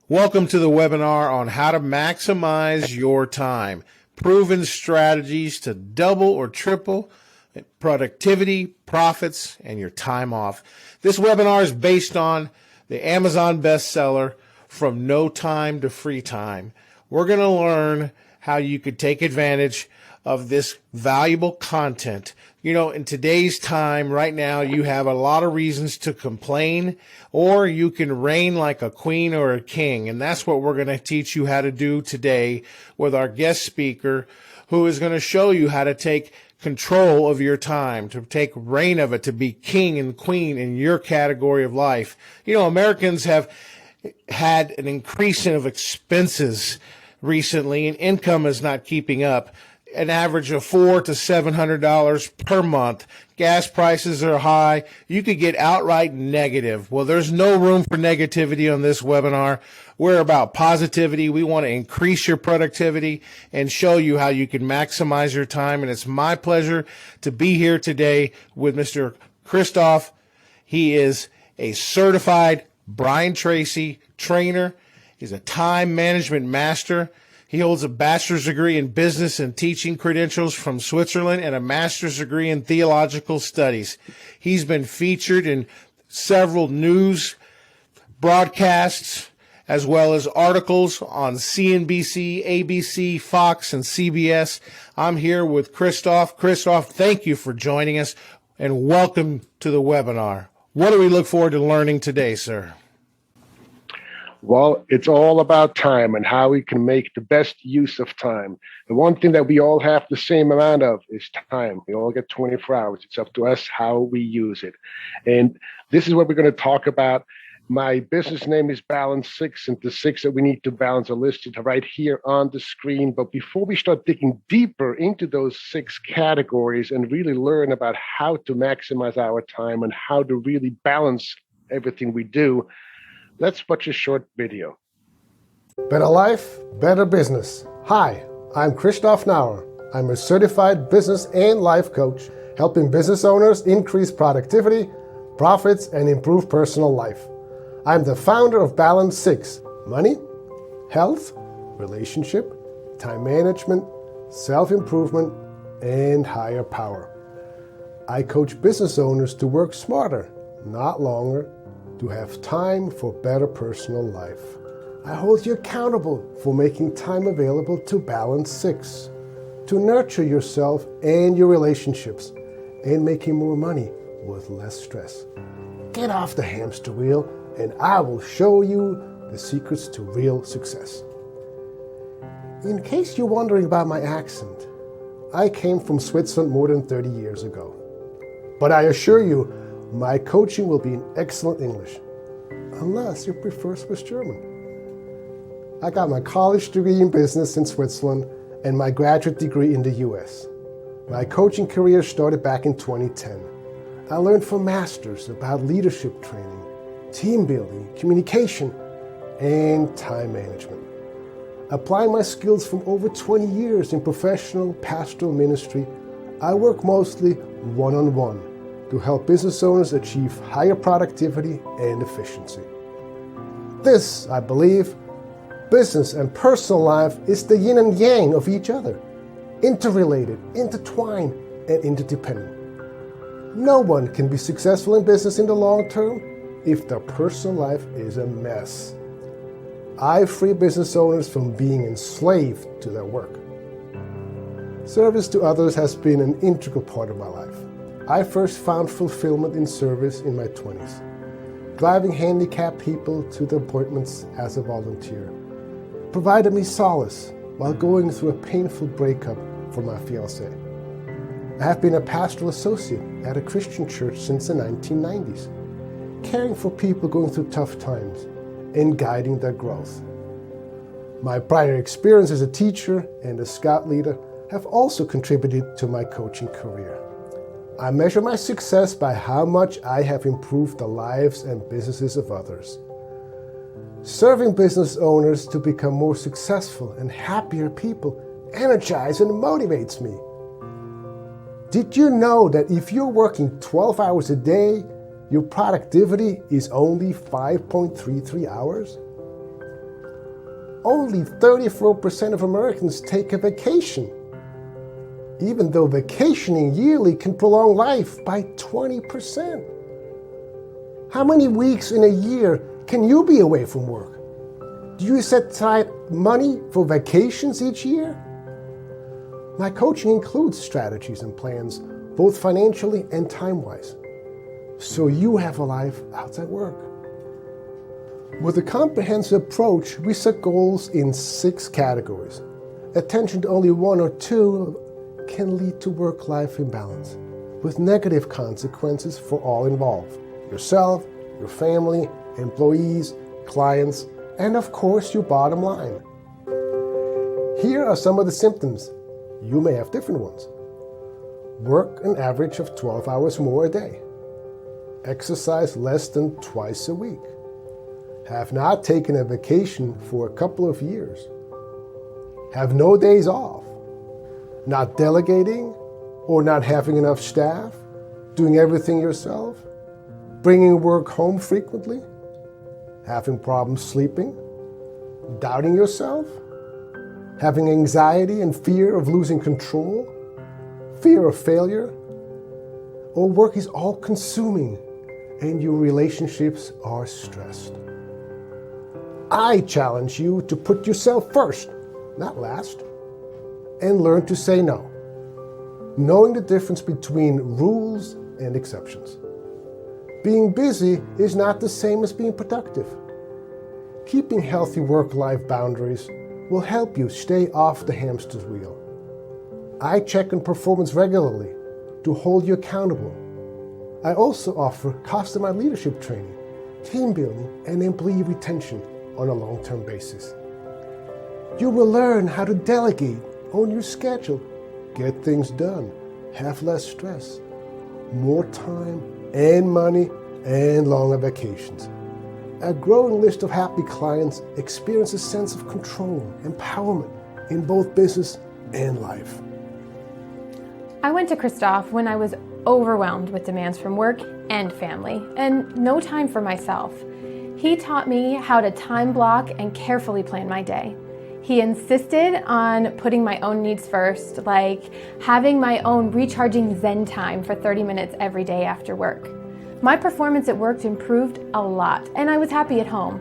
Welcome to the webinar on how to maximize your time. Proven strategies to double or triple productivity, profits, and your time off. This webinar is based on the Amazon bestseller, From No Time to Free Time. We're going to learn how you could take advantage of this valuable content. You know, in today's time, right now, you have a lot of reasons to complain, or you can reign like a queen or a king. And that's what we're going to teach you how to do today with our guest speaker, who is going to show you how to take control of your time, to take reign of it, to be king and queen in your category of life. You know, Americans have had an increase of expenses recently, and income is not keeping up. An average of $400 to $700 per month. Gas prices are high. You could get outright negative. Well, there's no room for negativity on this webinar. We're about positivity. We want to increase your productivity and show you how you can maximize your time. And it's my pleasure to be here today with Mr. Christoph. He is a certified Brian Tracy trainer. He's a time management master. He holds a bachelor's degree in business and teaching credentials from Switzerland and a master's degree in theological studies. He's been featured in several news broadcasts as well as articles on CNBC, ABC, Fox, and CBS. I'm here with Christoph. Christoph, thank you for joining us and welcome to the webinar. What do we look forward to learning today, sir? Well, it's all about time and how we can make the best use of time. The one thing that we all have the same amount of is time. We all get 24 hours. It's up to us how we use it. And this is what we're going to talk about. My business name is Balance 6, and the 6 that we need to balance are listed right here on the screen. But before we start digging deeper into those 6 categories and really learn about how to maximize our time and how to really balance everything we do, let's watch a short video. Better life, better business. Hi, I'm Christoph Nauer. I'm a certified business and life coach, helping business owners increase productivity, profits, and improve personal life. I'm the founder of Balance 6: money, health, relationship, time management, self-improvement, and higher power. I coach business owners to work smarter, not longer, to have time for better personal life. I hold you accountable for making time available to Balance 6, to nurture yourself and your relationships, and making more money with less stress. Get off the hamster wheel, and I will show you the secrets to real success. In case you're wondering about my accent, I came from Switzerland more than 30 years ago. But I assure you, my coaching will be in excellent English, unless you prefer Swiss German. I got my college degree in business in Switzerland and my graduate degree in the US. My coaching career started back in 2010. I learned from masters about leadership training, team building, communication, and time management. Applying my skills from over 20 years in professional pastoral ministry, I work mostly one-on-one to help business owners achieve higher productivity and efficiency. This, I believe, business and personal life is the yin and yang of each other, interrelated, intertwined, and interdependent. No one can be successful in business in the long term if their personal life is a mess. I free business owners from being enslaved to their work. Service to others has been an integral part of my life. I first found fulfillment in service in my 20s, driving handicapped people to their appointments as a volunteer, provided me solace while going through a painful breakup for my fiancée. I have been a pastoral associate at a Christian church since the 1990s, caring for people going through tough times and guiding their growth. My prior experience as a teacher and a scout leader have also contributed to my coaching career. I measure my success by how much I have improved the lives and businesses of others. Serving business owners to become more successful and happier people energizes and motivates me. Did you know that if you're working 12 hours a day, your productivity is only 5.33 hours? only 34% of Americans take a vacation, even though vacationing yearly can prolong life by 20%. How many weeks in a year can you be away from work? Do you set aside money for vacations each year? My coaching includes strategies and plans, both financially and time-wise, so you have a life outside work. With a comprehensive approach, we set goals in 6 categories. Attention to only 1 or 2 can lead to work-life imbalance, with negative consequences for all involved: yourself, your family, employees, clients, and of course your bottom line. Here are some of the symptoms. You may have different ones. Work an average of 12 hours more a day. Exercise less than twice a week. Have not taken a vacation for a couple of years. Have no days off. Not delegating or not having enough staff. Doing everything yourself. Bringing work home frequently. Having problems sleeping. Doubting yourself. Having anxiety and fear of losing control. Fear of failure. Or work is all-consuming and your relationships are stressed. I challenge you to put yourself first, not last, and learn to say no, knowing the difference between rules and exceptions. Being busy is not the same as being productive. Keeping healthy work-life boundaries will help you stay off the hamster's wheel. I check on performance regularly to hold you accountable. I also offer customized leadership training, team building, and employee retention on a long-term basis. You will learn how to delegate, own your schedule, get things done, have less stress, more time and money, and longer vacations. A growing list of happy clients experience a sense of control, empowerment in both business and life. I went to Christoph when I was overwhelmed with demands from work and family, and no time for myself. He taught me how to time block and carefully plan my day. He insisted on putting my own needs first, like having my own recharging Zen time for 30 minutes every day after work. My performance at work improved a lot, and I was happy at home.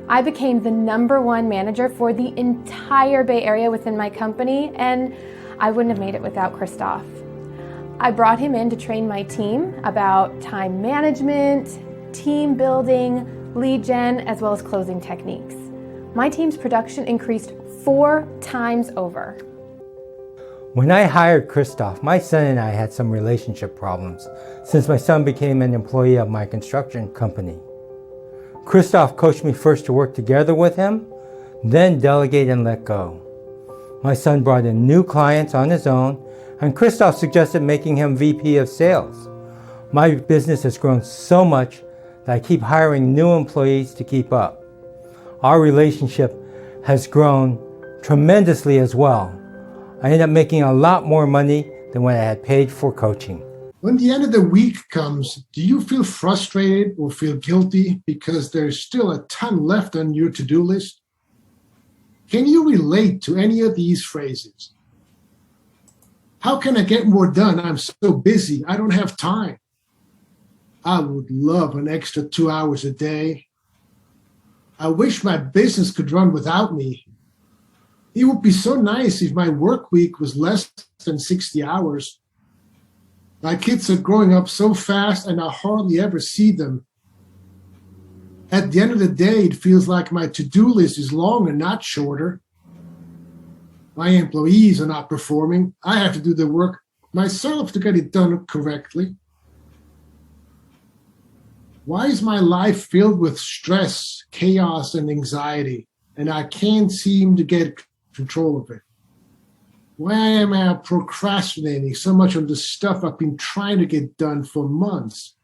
I became the #1 manager for the entire Bay Area within my company, and I wouldn't have made it without Christoph. I brought him in to train my team about time management, team building, lead gen, as well as closing techniques. My team's production increased 4 times over. When I hired Christoph, my son and I had some relationship problems since my son became an employee of my construction company. Christoph coached me first to work together with him, then delegate and let go. My son brought in new clients on his own, and Christoph suggested making him VP of sales. My business has grown so much that I keep hiring new employees to keep up. Our relationship has grown tremendously as well. I ended up making a lot more money than what I had paid for coaching. When the end of the week comes, do you feel frustrated or feel guilty because there's still a ton left on your to-do list? Can you relate to any of these phrases? How can I get more done? I'm so busy. I don't have time. I would love an extra 2 hours a day. I wish my business could run without me. It would be so nice if my work week was less than 60 hours. My kids are growing up so fast and I hardly ever see them. At the end of the day, it feels like my to-do list is longer, not shorter. My employees are not performing. I have to do the work myself to get it done correctly. Why is my life filled with stress, chaos, and anxiety, and I can't seem to get control of it? Why am I procrastinating so much on the stuff I've been trying to get done for months?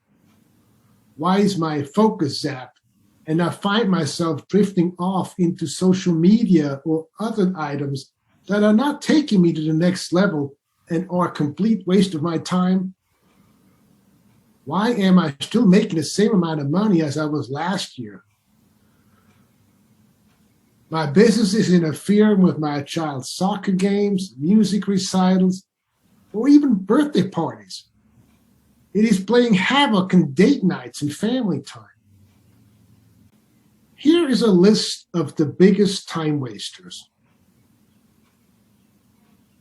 Why is my focus zapped and I find myself drifting off into social media or other items that are not taking me to the next level and are a complete waste of my time? Why am I still making the same amount of money as I was last year? My business is interfering with my child's soccer games, music recitals, or even birthday parties. It is playing havoc on date nights and family time. Here is a list of the biggest time wasters.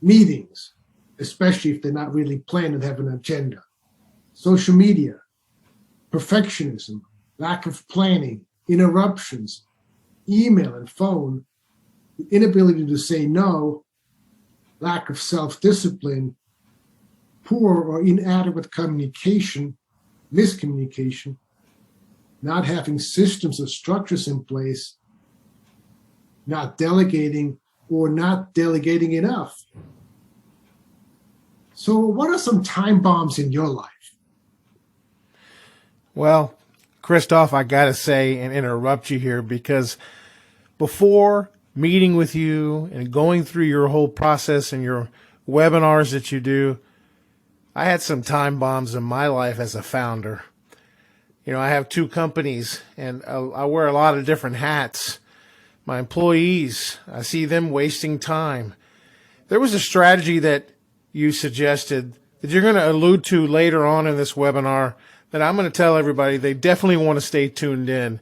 Meetings, especially if they're not really planned and have an agenda. Social media, perfectionism, lack of planning, interruptions, email and phone, the inability to say no, lack of self-discipline, poor or inadequate communication, miscommunication, not having systems or structures in place, not delegating or not delegating enough. So what are some time bombs in your life? Well, Christoph, I got to say and interrupt you here because before meeting with you and going through your whole process and your webinars that you do, I had some time bombs in my life as a founder. You know, I have 2 companies and I wear a lot of different hats. My employees, I see them wasting time. There was a strategy that you suggested that you're going to allude to later on in this webinar that I'm going to tell everybody they definitely want to stay tuned in,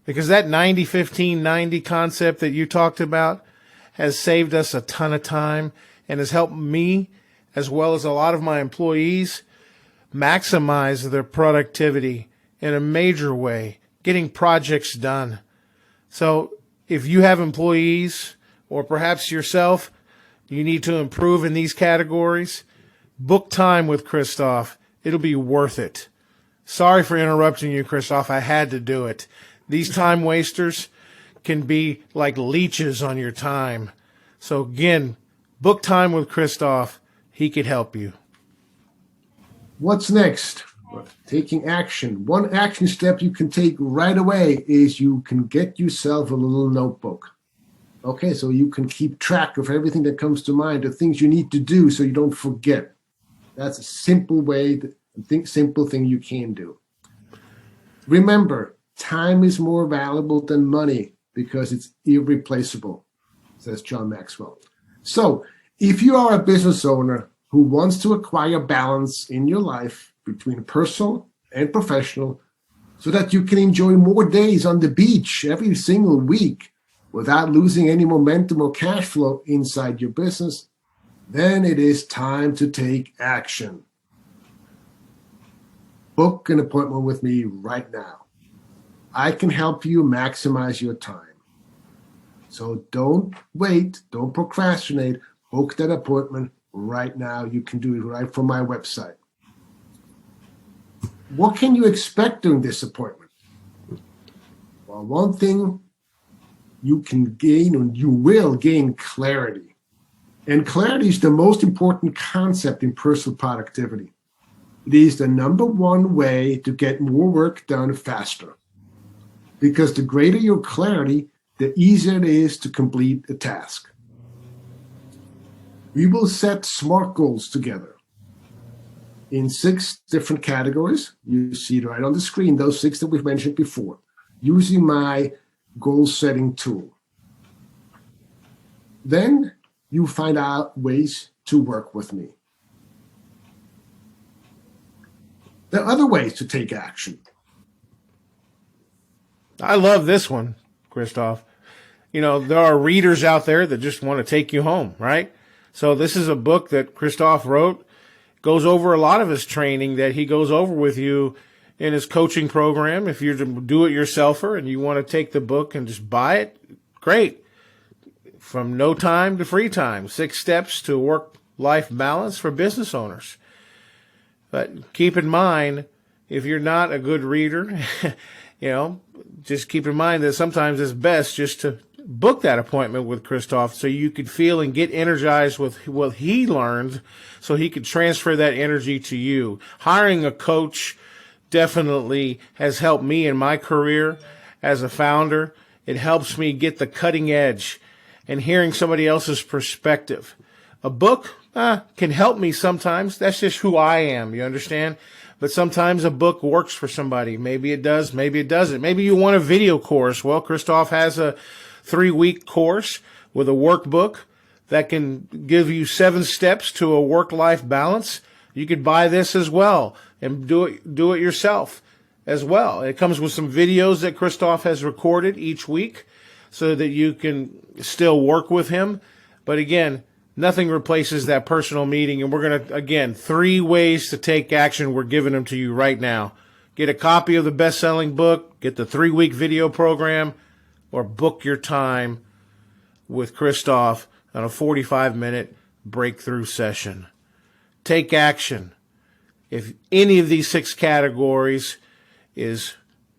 because that 90-15-90 concept that you talked about has saved us a ton of time and has helped me as well as a lot of my employees maximize their productivity in a major way, getting projects done. So if you have employees or perhaps yourself, you need to improve in these categories, book time with Christoph. It'll be worth it. Sorry for interrupting you, Christoph. I had to do it. These time wasters can be like leeches on your time. So again, book time with Christoph. He could help you. What's next? Taking action. One action step you can take right away is you can get yourself a little notebook. Okay, so you can keep track of everything that comes to mind, the things you need to do so you don't forget. That's a simple way, simple thing you can do. Remember, time is more valuable than money because it's irreplaceable, says John Maxwell. So if you are a business owner who wants to acquire balance in your life between personal and professional so that you can enjoy more days on the beach every single week without losing any momentum or cash flow inside your business, then it is time to take action. Book an appointment with me right now. I can help you maximize your time. So don't wait, don't procrastinate. Book that appointment right now. You can do it right from my website. What can you expect during this appointment? Well, one thing you can gain, and you will gain, clarity. And clarity is the most important concept in personal productivity. It is the number one way to get more work done faster. Because the greater your clarity, the easier it is to complete a task. We will set SMART goals together in 6 different categories. You see it right on the screen, those 6 that we've mentioned before, using my goal setting tool. Then you find out ways to work with me. There are other ways to take action. I love this one, Christoph. You know, there are readers out there that just want to take you home, right? So this is a book that Christoph wrote, goes over a lot of his training that he goes over with you in his coaching program. If you're a do-it-yourselfer and you want to take the book and just buy it, great. From no time to free time, 6 steps to work-life balance for business owners. But keep in mind, if you're not a good reader, you know, just keep in mind that sometimes it's best just to book that appointment with Christoph so you could feel and get energized with what he learned so he could transfer that energy to you. Hiring a coach definitely has helped me in my career as a founder. It helps me get the cutting edge and hearing somebody else's perspective. A book can help me sometimes. That's just who I am, you understand? But sometimes a book works for somebody. Maybe it does, maybe it doesn't. Maybe you want a video course. Well, Christoph has 3-week course with a workbook that can give you 7 steps to a work-life balance. You could buy this as well and do it yourself as well. It comes with some videos that Christoph has recorded each week so that you can still work with him. But again, nothing replaces that personal meeting. And we're going to, again, 3 ways to take action. We're giving them to you right now. Get a copy of the best-selling book, get the 3-week video program, or book your time with Christoph on a 45-minute breakthrough session. Take action. If any of these 6 categories is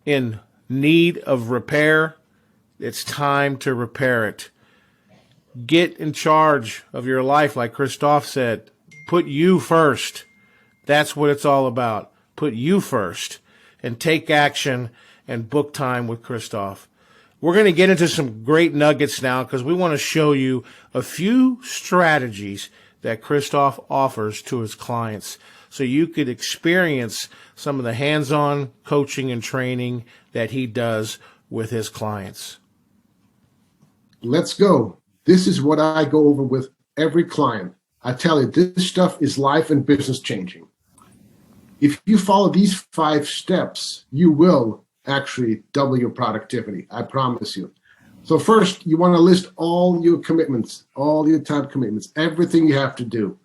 in need of repair, it's time to repair it. Get in charge of your life, like Christoph said. Put you first. That's what it's all about. Put you first and take action and book time with Christoph. We're going to get into some great nuggets now because we want to show you a few strategies that Christoph offers to his clients so you could experience some of the hands-on coaching and training that he does with his clients. Let's go. This is what I go over with every client. I tell you, this stuff is life and business changing. If you follow these 5 steps, you will actually double your productivity. I promise you. So first, you want to list all your commitments, all your time commitments, everything you have to do.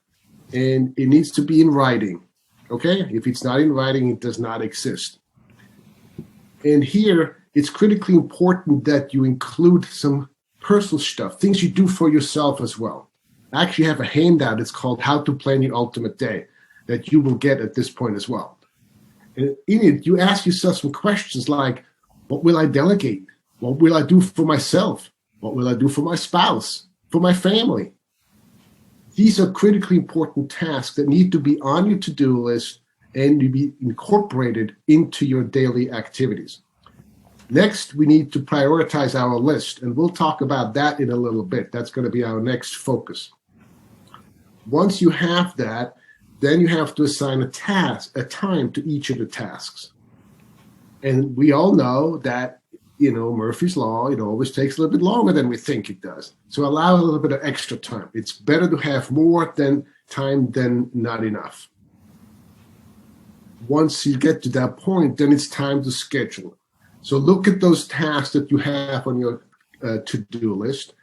And it needs to be in writing. Okay? If it's not in writing, it does not exist. And here, it's critically important that you include some personal stuff, things you do for yourself as well. I actually have a handout. It's called How to Plan Your Ultimate Day that you will get at this point as well. And in it, you ask yourself some questions like, what will I delegate? What will I do for myself? What will I do for my spouse, for my family? These are critically important tasks that need to be on your to-do list and to be incorporated into your daily activities. Next, we need to prioritize our list, and we'll talk about that in a little bit. That's going to be our next focus. Once you have that, then you have to assign a time to each of the tasks. And we all know that, Murphy's Law, it always takes a little bit longer than we think it does. So allow a little bit of extra time. It's better to have more time than not enough. Once you get to that point, then it's time to schedule. So look at those tasks that you have on your to-do list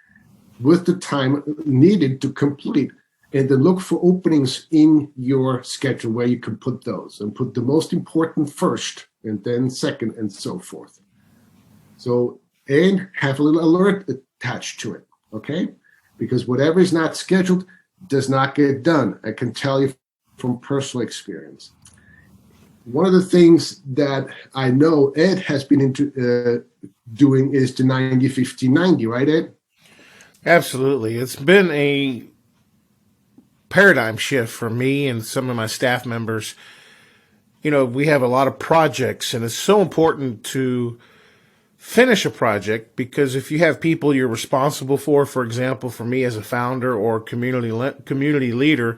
with the time needed to complete. And then look for openings in your schedule where you can put those and put the most important first and then second and so forth. So, and have a little alert attached to it, okay? Because whatever is not scheduled does not get done. I can tell you from personal experience. One of the things that I know Ed has been doing is the 90-15-90, right, Ed? Absolutely. It's been a paradigm shift for me and some of my staff members. We have a lot of projects, and it's so important to finish a project because if you have people you're responsible for example, for me as a founder or community leader,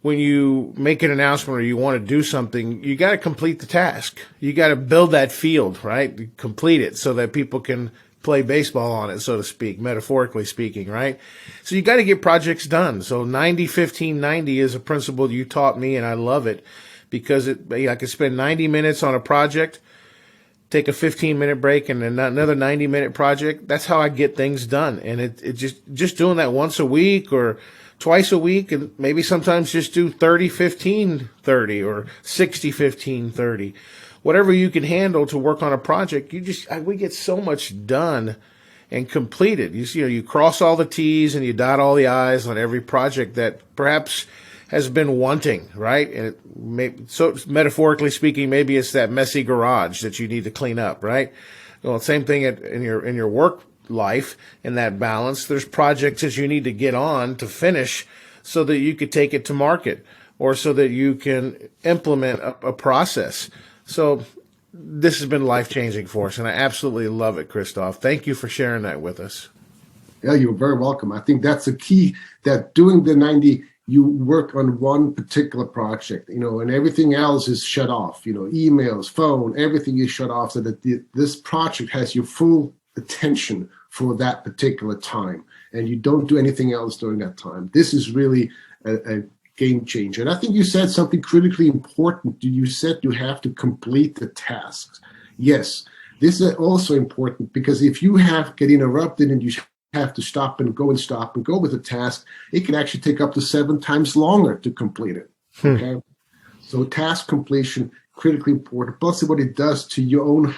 when you make an announcement or you want to do something, you got to complete the task. You got to build that field, right? Complete it so that people can play baseball on it, so to speak, metaphorically speaking, right? So you got to get projects done. So 90-15-90 is a principle you taught me, and I love it because I could spend 90 minutes on a project, take a 15-minute break, and then another 90-minute project. That's how I get things done. And it just doing that once a week or twice a week, and maybe sometimes just do 30-15-30 or 60-15-30. Whatever you can handle to work on a project, we get so much done and completed. You cross all the T's and you dot all the I's on every project that perhaps has been wanting, right? And so metaphorically speaking, maybe it's that messy garage that you need to clean up, right? Well, same thing in your work life, in that balance. There's projects that you need to get on to finish so that you could take it to market or so that you can implement a process. So this has been life-changing for us, and I absolutely love it, Christoph. Thank you for sharing that with us. Yeah, you're very welcome. I think that's the key, that doing the 90, you work on one particular project, and everything else is shut off, emails, phone, everything is shut off so that this project has your full attention for that particular time, and you don't do anything else during that time. This is really a game changer. And I think you said something critically important. You said you have to complete the tasks. Yes, this is also important, because if you get interrupted and you have to stop and go with a task, it can actually take up to 7 times longer to complete it. Okay. So task completion, critically important. Plus what it does to your own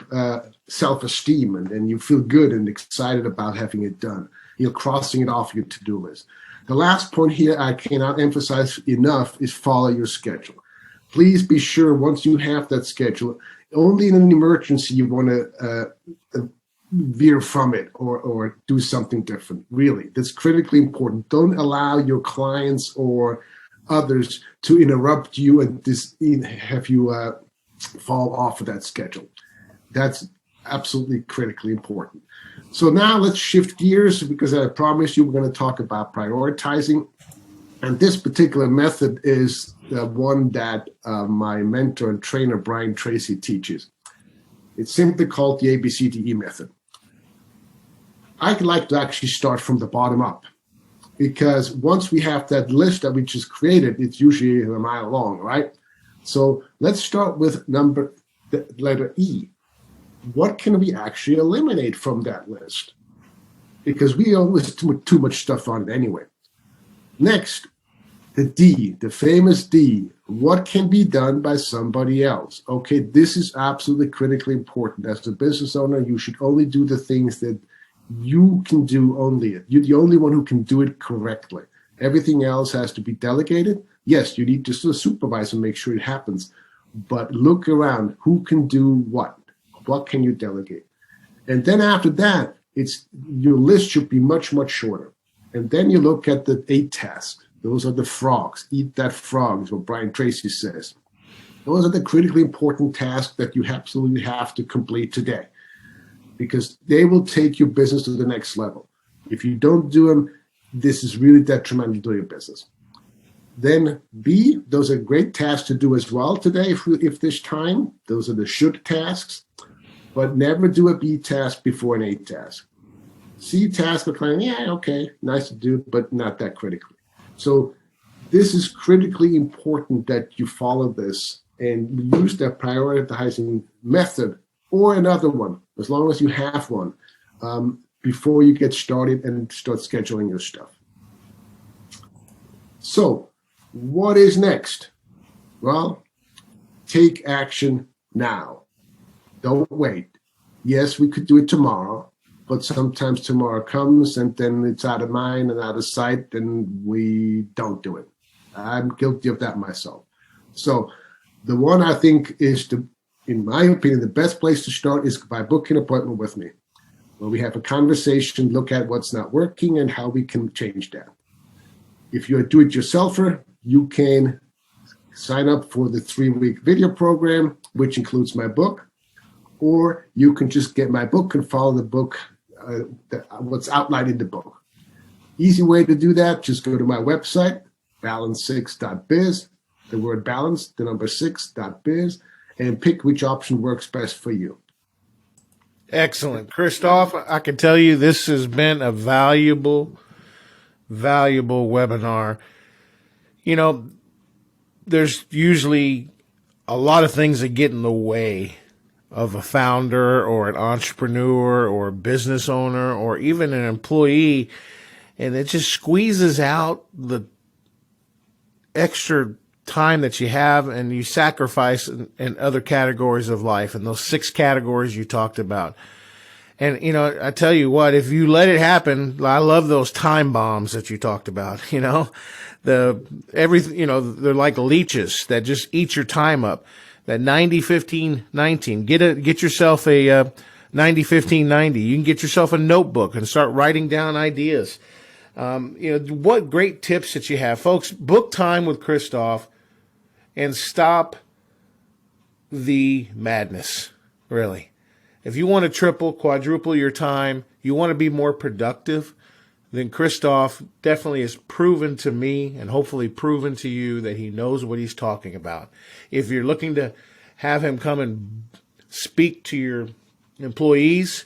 self-esteem, and then you feel good and excited about having it done. You're crossing it off your to-do list. The last point here I cannot emphasize enough is follow your schedule. Please be sure once you have that schedule, only in an emergency you want to veer from it or do something different. Really, that's critically important. Don't allow your clients or others to interrupt you and have you fall off of that schedule. That's absolutely critically important. So now let's shift gears, because I promised you we're going to talk about prioritizing. And this particular method is the one that my mentor and trainer, Brian Tracy, teaches. It's simply called the ABCDE method. I like to actually start from the bottom up, because once we have that list that we just created, it's usually a mile long, right? So let's start with the letter E. What can we actually eliminate from that list? Because we always too much stuff on it anyway. Next, the D, the famous D. What can be done by somebody else? Okay, this is absolutely critically important. As a business owner, you should only do the things that you can do only. You're the only one who can do it correctly. Everything else has to be delegated. Yes, you need to supervise and make sure it happens. But look around. Who can do what? What can you delegate? And then after that, your list should be much, much shorter. And then you look at the 8 tasks. Those are the frogs. Eat that frog is what Brian Tracy says. Those are the critically important tasks that you absolutely have to complete today, because they will take your business to the next level. If you don't do them, this is really detrimental to your business. Then B, those are great tasks to do as well today if there's time. Those are the should tasks. But never do a B task before an A task. C task, we're kind of, yeah, okay, nice to do, but not that critically. So this is critically important that you follow this and use that prioritizing method or another one, as long as you have one, before you get started and start scheduling your stuff. So what is next? Well, take action now. Don't wait. Yes, we could do it tomorrow, but sometimes tomorrow comes and then it's out of mind and out of sight and we don't do it. I'm guilty of that myself. So the one I think is, in my opinion, the best place to start is by booking an appointment with me, where we have a conversation, look at what's not working and how we can change that. If you're a do-it-yourselfer, you can sign up for the 3-week video program, which includes my book. Or you can just get my book and follow the book, what's outlined in the book. Easy way to do that, just go to my website, balance6.biz, the word balance, the number 6.biz, and pick which option works best for you. Excellent. Christoph, I can tell you this has been a valuable webinar. You know, there's usually a lot of things that get in the way of a founder or an entrepreneur or a business owner or even an employee, and it just squeezes out the extra time that you have and you sacrifice in other categories of life, and those 6 categories you talked about. And, you know, I tell you what, if you let it happen, I love those time bombs that you talked about, you know, they're like leeches that just eat your time up. That 90-15-19. Get yourself a 90-15-90. You can get yourself a notebook and start writing down ideas. What great tips that you have. Folks, book time with Christoph and stop the madness, really. If you want to triple, quadruple your time, you want to be more productive, then Christoph definitely has proven to me and hopefully proven to you that he knows what he's talking about. If you're looking to have him come and speak to your employees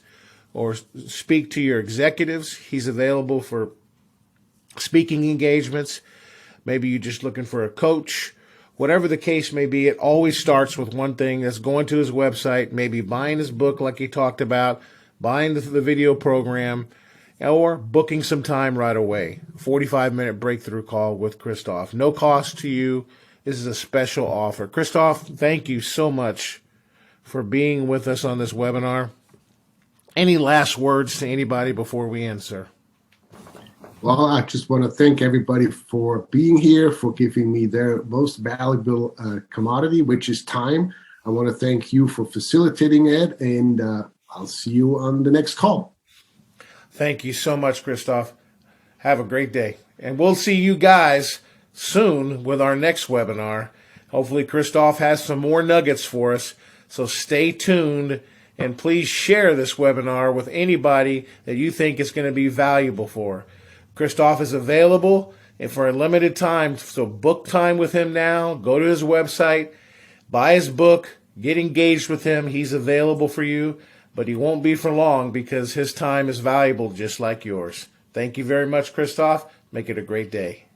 or speak to your executives. He's available for speaking engagements. Maybe you're just looking for a coach. Whatever the case may be, it always starts with one thing. That's going to his website, maybe buying his book like he talked about, buying the video program, or booking some time right away. 45-minute breakthrough call with Christoph. No cost to you. This is a special offer. Christoph, thank you so much for being with us on this webinar. Any last words to anybody before we end, sir? Well, I just want to thank everybody for being here, for giving me their most valuable commodity, which is time. I want to thank you for facilitating it, and I'll see you on the next call. Thank you so much, Christoph. Have a great day. And we'll see you guys soon with our next webinar. Hopefully, Christoph has some more nuggets for us. So stay tuned, and please share this webinar with anybody that you think is going to be valuable for. Christoph is available and for a limited time, so book time with him now. Go to his website, buy his book, get engaged with him. He's available for you, but he won't be for long because his time is valuable just like yours. Thank you very much, Christoph. Make it a great day.